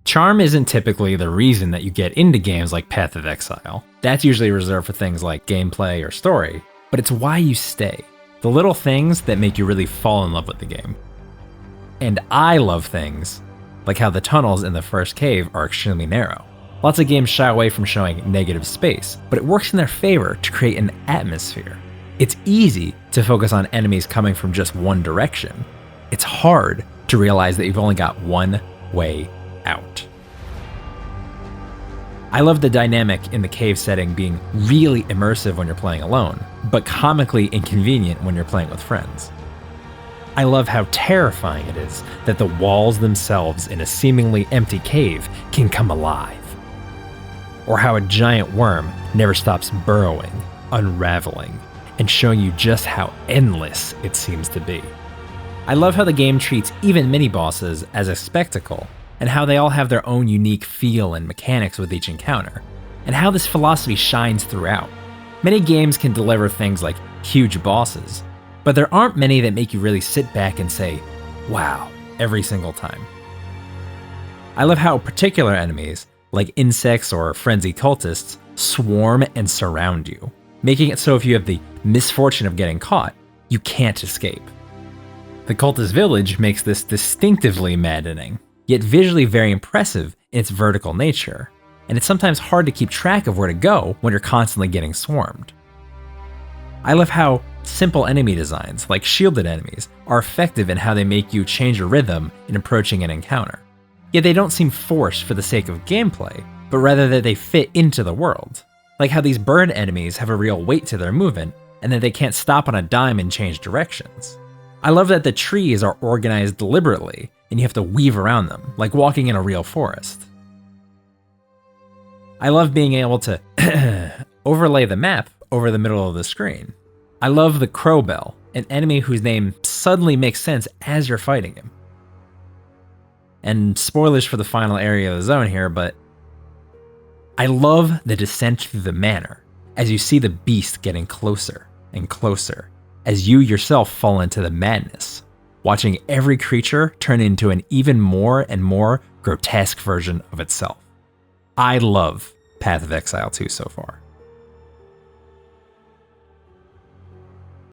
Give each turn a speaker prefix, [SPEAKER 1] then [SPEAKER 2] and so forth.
[SPEAKER 1] Charm isn't typically the reason that you get into games like Path of Exile. That's usually reserved for things like gameplay or story, but it's why you stay. The little things that make you really fall in love with the game. And I love things like how the tunnels in the first cave are extremely narrow. Lots of games shy away from showing negative space, but it works in their favor to create an atmosphere. It's easy to focus on enemies coming from just one direction. It's hard to realize that you've only got one way out. I love the dynamic in the cave setting being really immersive when you're playing alone, but comically inconvenient when you're playing with friends. I love how terrifying it is that the walls themselves in a seemingly empty cave can come alive. Or how a giant worm never stops burrowing, unraveling, and showing you just how endless it seems to be. I love how the game treats even mini-bosses as a spectacle, and how they all have their own unique feel and mechanics with each encounter, and how this philosophy shines throughout. Many games can deliver things like huge bosses, but there aren't many that make you really sit back and say, wow, every single time. I love how particular enemies, like insects or frenzied cultists, swarm and surround you, making it so if you have the misfortune of getting caught, you can't escape. The cultist village makes this distinctively maddening, yet visually very impressive in its vertical nature, and it's sometimes hard to keep track of where to go when you're constantly getting swarmed. I love how simple enemy designs, like shielded enemies, are effective in how they make you change your rhythm in approaching an encounter. Yet they don't seem forced for the sake of gameplay, but rather that they fit into the world. Like how these bird enemies have a real weight to their movement, and that they can't stop on a dime and change directions. I love that the trees are organized deliberately, and you have to weave around them, like walking in a real forest. I love being able to overlay the map over the middle of the screen. I love the Crowbell, an enemy whose name suddenly makes sense as you're fighting him. And spoilers for the final area of the zone here, but I love the descent through the manor as you see the beast getting closer and closer as you yourself fall into the madness, watching every creature turn into an even more and more grotesque version of itself. I love Path of Exile 2 so far.